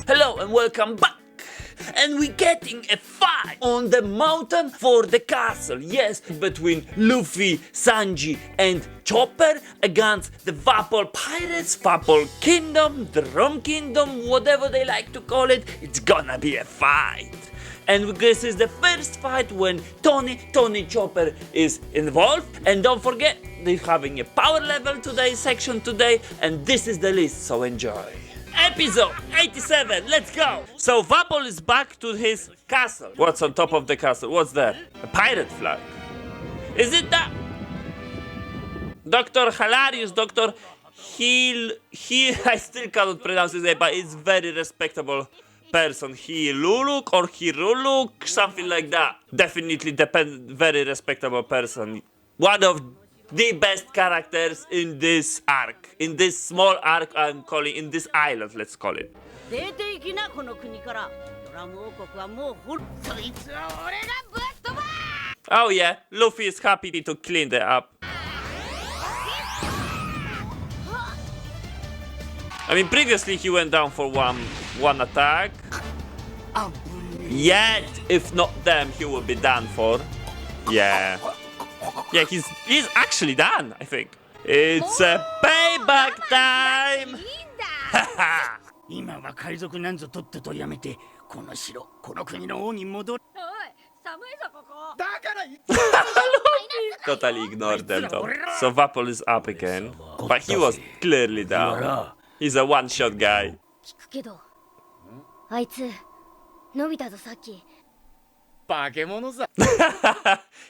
Hello and welcome back! And we're getting a fight on the mountain for the castle. Yes, between Luffy, Sanji and Chopper against the Wapol Pirates, Wapol Kingdom, the Rum Kingdom, whatever they like to call it. It's gonna be a fight. And this is the first fight when Tony Chopper is involved. And don't forget, they're having a power level section today, and this is the list, so enjoy. Episode 87, let's go! So Wapol is back to his castle. What's on top of the castle? What's that? A pirate flag. Is it that? Dr. Hilarious, Dr. I still cannot pronounce his name, but it's very respectable person. Hiluluk or Hiruluk, something like that. Definitely very respectable person. One of the best characters in this arc. In this small arc, I'm calling, in this island, let's call it. Oh yeah, Luffy is happy to clean that up. I mean, previously he went down for one attack. Yet, if not them, he will be done for. Yeah. Yeah, he's actually done, I think. It's a payback time! Haha! Totally ignored them though. So Wapol is up again, but he was clearly down. He's a one-shot guy.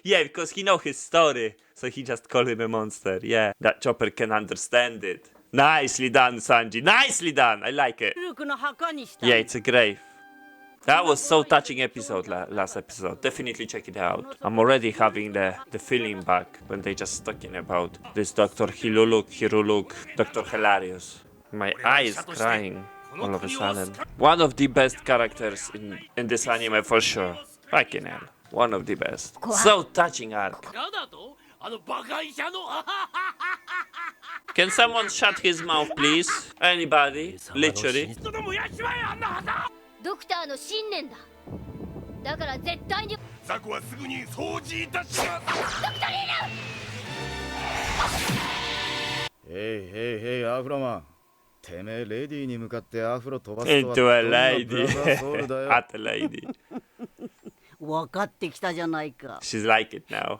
Yeah, because he knows his story, so he just called him a monster. Yeah, that Chopper can understand it. Nicely done, Sanji. Nicely done. I like it. Yeah, it's a grave. That was so touching episode, last episode. Definitely check it out. I'm already having the feeling back when they just talking about this Dr. Hiruluk, Dr. Hilarious. My eye is crying all of a sudden. One of the best characters in this anime for sure. Fucking hell. One of the best. So touching arc. Can someone shut his mouth, please? Anybody? Literally. Hey, Afro-man. Into a lady. At a lady. She's like it now.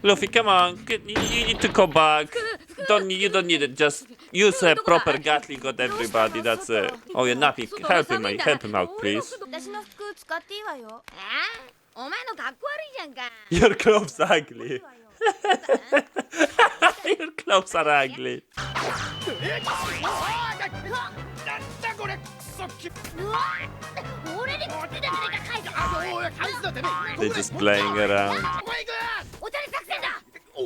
Luffy, come on. You need to go back. You don't need it. Just use a proper Gatling on everybody. That's it. Oh, yeah, Nami, help him out, please. Your clothes are ugly. Your clothes are ugly. They're just playing around.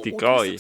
Decoy.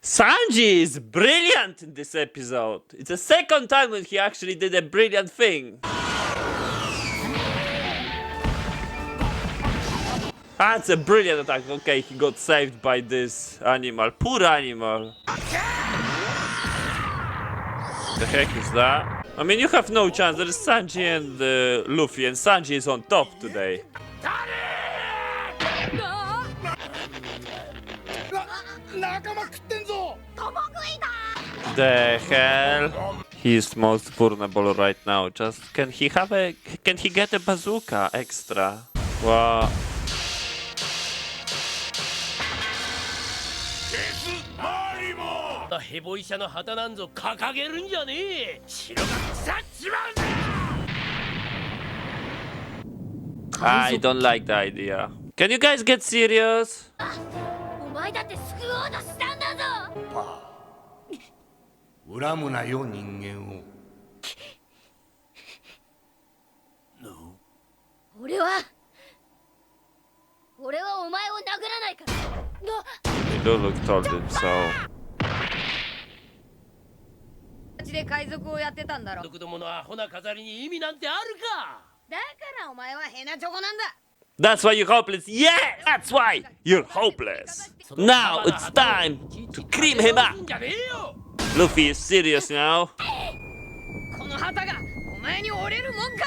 Sanji is brilliant in this episode. It's the second time when he actually did a brilliant thing. That's a brilliant attack. Okay, he got saved by this animal. Poor animal. The heck is that? I mean, you have no chance. There is Sanji and Luffy, and Sanji is on top today. The hell? He is most vulnerable right now. Just can he get a bazooka extra? Wow. I don't like the idea. Can you guys get serious? Hiluluk told him so. で海賊をやってたんだろ。毒どものアホな飾りに意味なんてあるか。だからお前はヘナチョコなんだ。 That's why you're hopeless. Yeah, that's why you're hopeless. Now it's time to cream him up. じゃねえよ。 Luffy is serious now. この旗がお前に折れるもんか。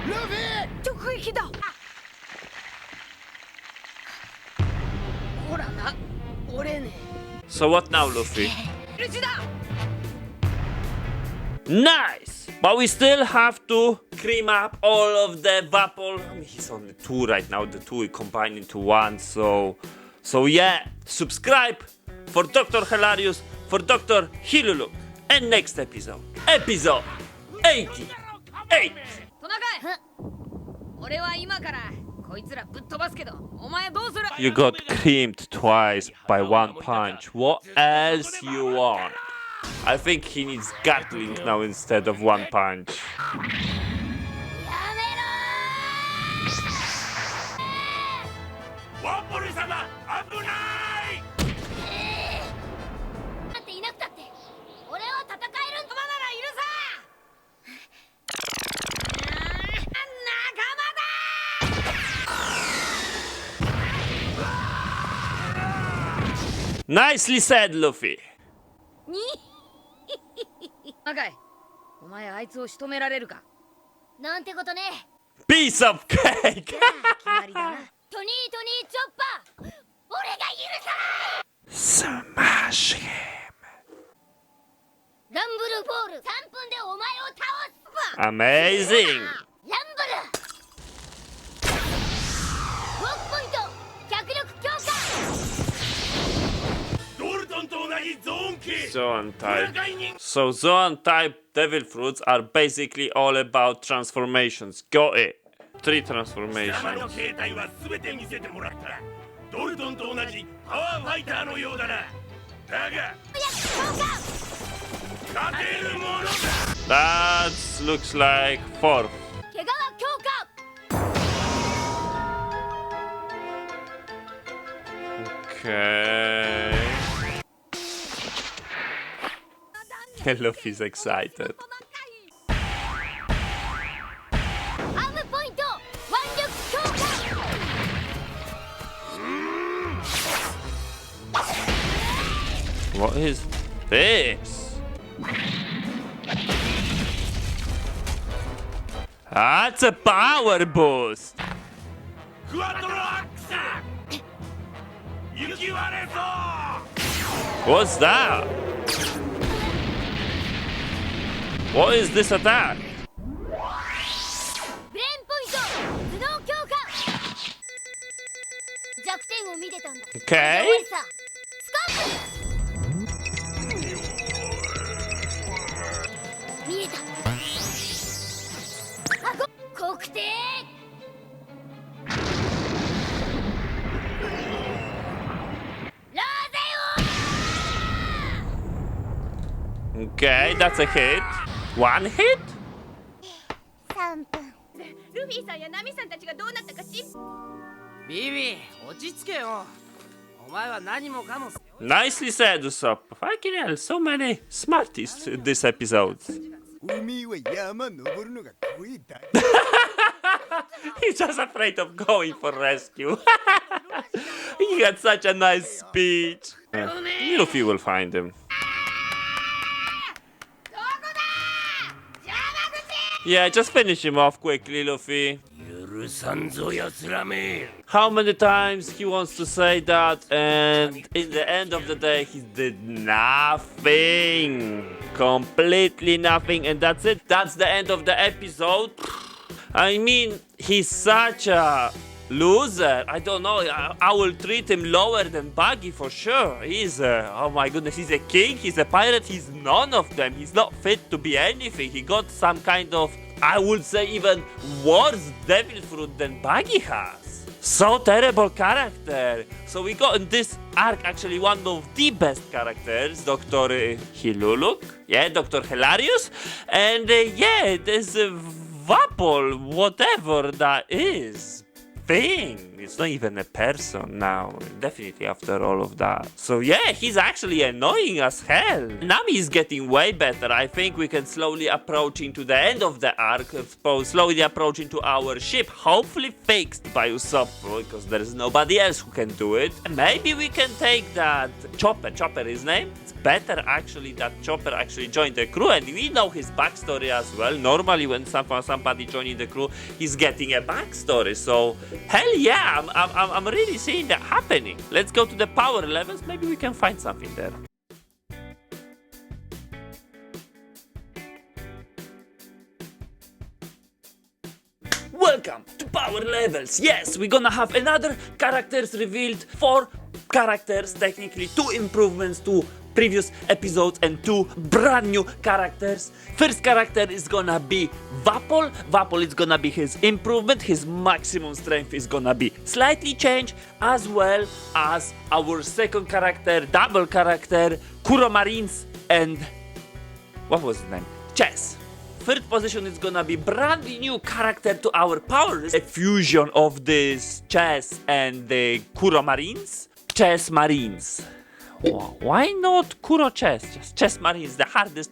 ルフィ、直撃だ。ほらな、折れね So what now, Luffy? え。ルチだ。 Nice! But we still have to cream up all of the wapol. I mean, he's only 2 right now. The 2 is combined into 1. So yeah, subscribe for Dr. Hilarious, for Dr. Hiluluk. And next episode, episode 88. トナカイ。俺は今からこいつらぶっ飛ばすけど、お前どうする？ You got creamed twice by 1 punch. What else you want? I think he needs Gatling now instead of 1 punch. ワッポル様、危ない。だっていなくたって俺は戦えるんだ。まならいるさ。Nicely said, Luffy. に赤い、お前あいつを仕留められるか。なんてことね。 Piece of cake! 決まりだな。トニーチョッパー、俺が許さない。 Smash him. ランブルボール3分でお前を倒す。 Amazing. ランブルウォークポイント脚力強化。ドルトンと同じゾーン系。 Zoan type. So Zoan type devil fruits are basically all about transformations. Got it. 3 transformations. 貴様の形態は全て見せてもらった。ドルトンと同じパワーファイターのようだな。だが勝てるものだ。 That looks like 4th. 怪我は強化。 Okay. Luffy's excited. アームポイント腕力強化。 What is this? That's a power boost. クワトロアックス。雪割れそう。 What's that? What is this attack? ブレーンポイント頭脳強化。弱点を見てたんだ。 Okay. スコープ。見えた。あご国定。 Okay, that's a hit. 1 hit? 3分。ルフィさんやナミさんたちがどうなったかビビ、落ち着けよ。お前は何もかも。 Nicely said, Usopp. Fucking hell, so many smarties in this episode. おめえは山登るのが怖いだ。 He's just afraid of going for rescue. He had such a nice speech. Luffy will find him. Yeah, just finish him off quickly, Luffy. 許さんぞ奴らめ。 How many times he wants to say that, and in the end of the day, he did nothing. Completely nothing, and that's it. That's the end of the episode. I mean, he's such a loser. I don't know. I will treat him lower than Buggy for sure. He's oh my goodness, he's a king, he's a pirate, he's none of them. He's not fit to be anything. He got some kind of, I would say, even worse devil fruit than Buggy has. So terrible character. So we got in this arc actually one of the best characters, Dr. Hiluluk, yeah, Dr. Hilarious, and yeah, there's Wapol, whatever that is. thing. It's not even a person now. Definitely after all of that. So yeah, he's actually annoying as hell. Nami is getting way better. I think we can slowly approach into the end of the arc. Slowly approach into our ship. Hopefully fixed by Usopp, because there is nobody else who can do it. And maybe we can take that Chopper. Chopper, his name? It's better actually that Chopper actually joined the crew, and we know his backstory as well. Normally when somebody joining the crew, he's getting a backstory. So hell yeah, I'm really seeing that happening. Let's go to the power levels. Maybe we can find something there. Welcome to power levels. Yes, we're gonna have another characters revealed. 4 characters, technically 2 improvements to previous episodes and 2 brand new characters. First character is gonna be Wapol. Wapol is gonna be his improvement. His maximum strength is gonna be slightly changed, as well as our second character, double character, Kuromarins, and what was his name? Chess. Third position is gonna be brand new character to our power list. A fusion of this Chess and the Kuromarins. Chessmarimo. Why not Kuro Chess? Just Chessmarimo,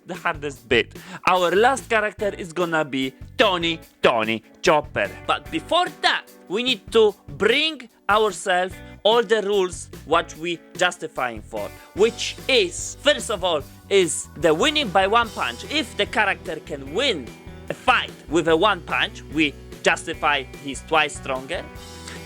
the hardest bit. Our last character is gonna be Tony Chopper. But before that, we need to bring ourselves all the rules what we justifying for, which is, first of all, is the winning by 1 punch. If the character can win a fight with a 1 punch, we justify he's twice stronger.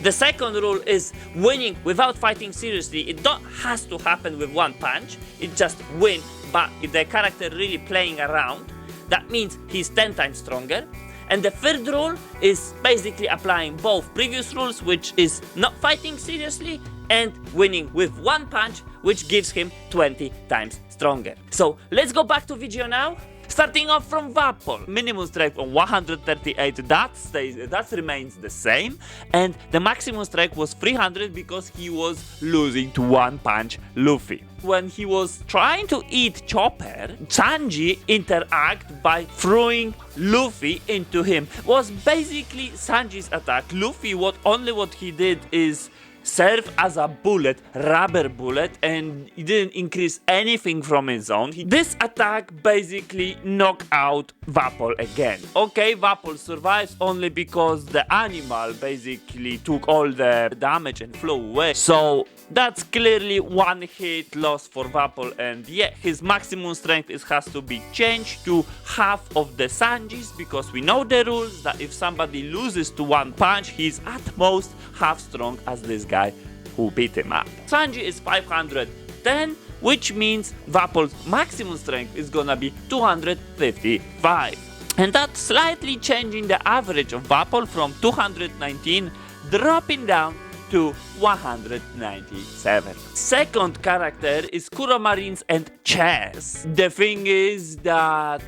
The second rule is winning without fighting seriously. It don't has to happen with 1 punch. It just win, but if the character really playing around, that means he's 10 times stronger. And the third rule is basically applying both previous rules, which is not fighting seriously and winning with 1 punch, which gives him 20 times stronger. So let's go back to video now. Starting off from Wapol, minimum strength of 138, that remains the same, and the maximum strength was 300 because he was losing to 1 punch Luffy. When he was trying to eat Chopper, Sanji interact by throwing Luffy into him. Was basically Sanji's attack. Luffy, what he did is serve as a bullet, rubber bullet, and he didn't increase anything from his own. This attack basically knocked out Wapol again. Okay, Wapol survives only because the animal basically took all the damage and flew away. So that's clearly 1 hit loss for Wapol, and yeah, his maximum strength has to be changed to half of the Sanji's, because we know the rules that if somebody loses to 1 punch, he's at most half strong as this guy who beat him up. Sanji is 510, which means Wapol's maximum strength is gonna be 255. And that's slightly changing the average of Wapol from 219, dropping down to 197. Second character is Kuromarins and Chess. The thing is that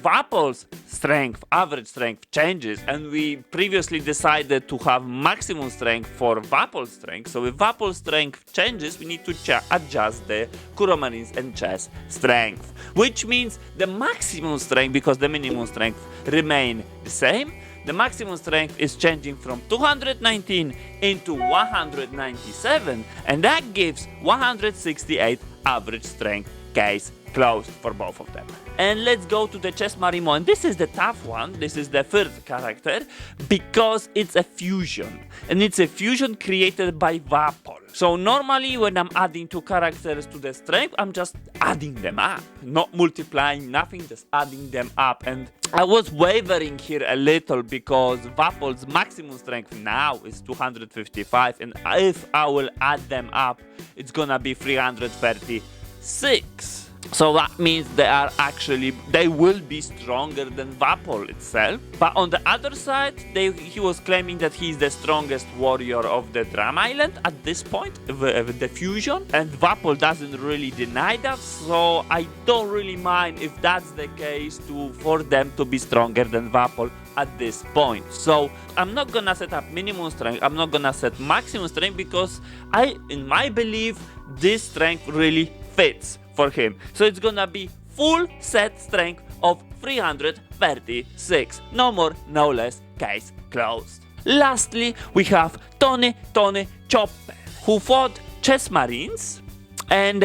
Wapol's strength, average strength changes, and we previously decided to have maximum strength for Wapol's strength. So if Wapol's strength changes, we need to adjust the Kuromarins and Chess strength, which means the maximum strength, because the minimum strength remain the same, the maximum strength is changing from 219 into 197, and that gives 168 average strength. Case closed for both of them. And let's go to the chessmarimo, and this is the tough one. This is the third character because it's a fusion, and it's a fusion created by Wapol. So normally when I'm adding 2 characters to the strength, I'm just adding them up, not multiplying, nothing, just adding them up. And I was wavering here a little because Wapol's maximum strength now is 255, and if I will add them up, it's gonna be 336. So that means they will be stronger than Wapol itself. But on the other side, he was claiming that he's the strongest warrior of the Drum Island at this point, the fusion. And Wapol doesn't really deny that, so I don't really mind if that's the case for them to be stronger than Wapol at this point. So I'm not gonna set up minimum strength, I'm not gonna set maximum strength, because in my belief, this strength really fits for him. So it's gonna be full set strength of 336. No more, no less. Case closed. Lastly, we have Tony Chopper, who fought chessmarines, and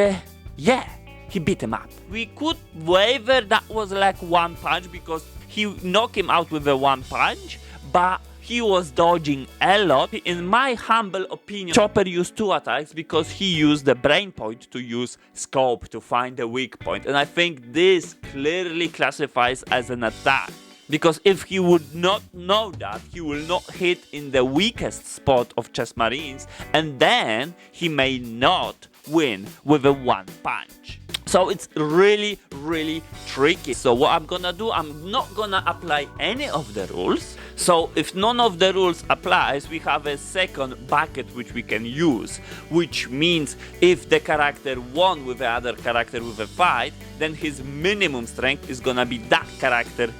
yeah, he beat him up. We could waver that was like one punch because he knocked him out with a one punch, but he was dodging a lot. In my humble opinion, Chopper used two attacks because he used the brain point to use scope to find the weak point, and I think this clearly classifies as an attack. Because if he would not know that, he will not hit in the weakest spot of chessmarines, and then he may not win with a one punch. So it's really, really tricky. So what I'm gonna do, I'm not gonna apply any of the rules. So if none of the rules applies, we have a second bucket which we can use, which means if the character won with the other character with a fight, then his minimum strength is gonna be that character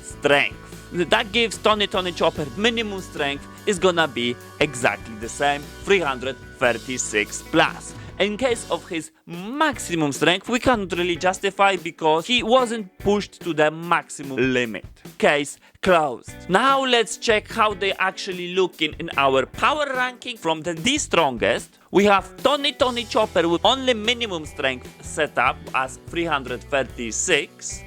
strength. That gives Tony Chopper minimum strength is gonna be exactly the same, 336 plus. In case of his maximum strength, we can't really justify because he wasn't pushed to the maximum limit. Case closed. Now let's check how they actually look in our power ranking. From the strongest, we have Tony Chopper with only minimum strength set up as 336,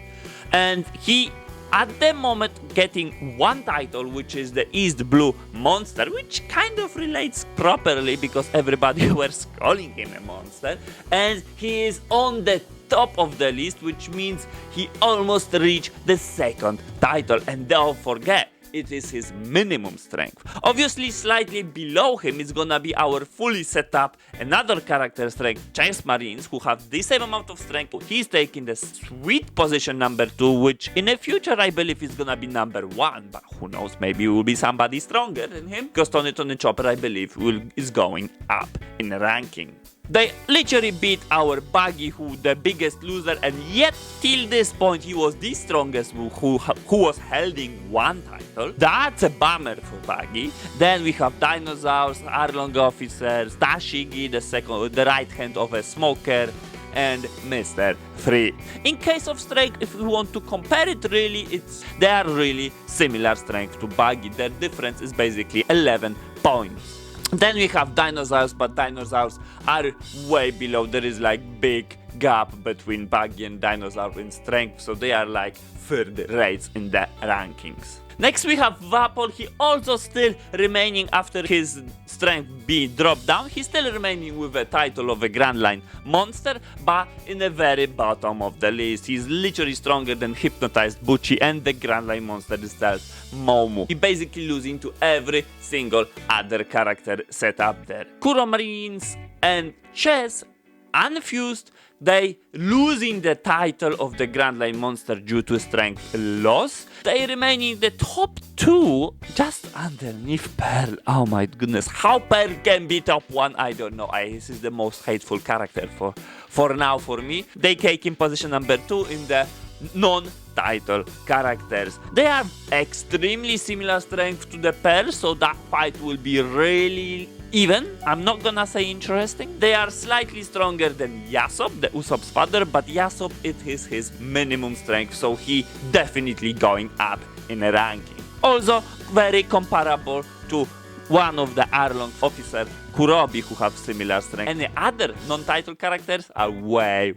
and he at the moment getting one title, which is the East Blue Monster, which kind of relates properly because everybody was calling him a monster, and he is on the top of the list, which means he almost reached the second title. And don't forget, it is his minimum strength. Obviously, slightly below him is gonna be our fully set up another character strength, chessmarines, who have the same amount of strength. He's taking the sweet position number 2, which in the future I believe is gonna be number 1, but who knows, maybe it will be somebody stronger than him, because Tony Chopper I believe is going up in the ranking. They literally beat our Buggy, who the biggest loser, and yet till this point he was the strongest who was holding one title. That's a bummer for Buggy. Then we have dinosaurs, Arlong officers, Tashigi, the right hand of a smoker, and Mr. 3. In case of strength, if we want to compare it really, they are really similar strength to Buggy. Their difference is basically 11 points. Then we have dinosaurs, but dinosaurs are way below. There is like big gap between Buggy and dinosaur in strength, so they are like third rates in the rankings. Next we have Wapol. He also still remaining after his strength be dropped down. He's still remaining with a title of a Grand Line Monster, but in the very bottom of the list. He's literally stronger than Hypnotized Bucci and the Grand Line Monster itself, Momu. He basically losing to every single other character set up there. Kuro Marines and Chess unfused, they losing the title of the Grand Line Monster due to strength loss. They remain in the top 2, just underneath Pearl. Oh my goodness, how Pearl can be top 1, I don't know. This is the most hateful character for now for me. They take in position number 2 in the non-title characters. They are extremely similar strength to the Pearl, so that fight will be really even. I'm not gonna say interesting. They are slightly stronger than Yasop, the Usopp's father, but Yasop, it is his minimum strength, so he definitely going up in a ranking. Also very comparable to one of the Arlong officer, Kurobi, who have similar strength. And the other non-title characters are way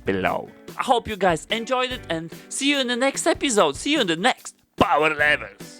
below. I hope you guys enjoyed it, and see you in the next episode. See you in the next Power Levels.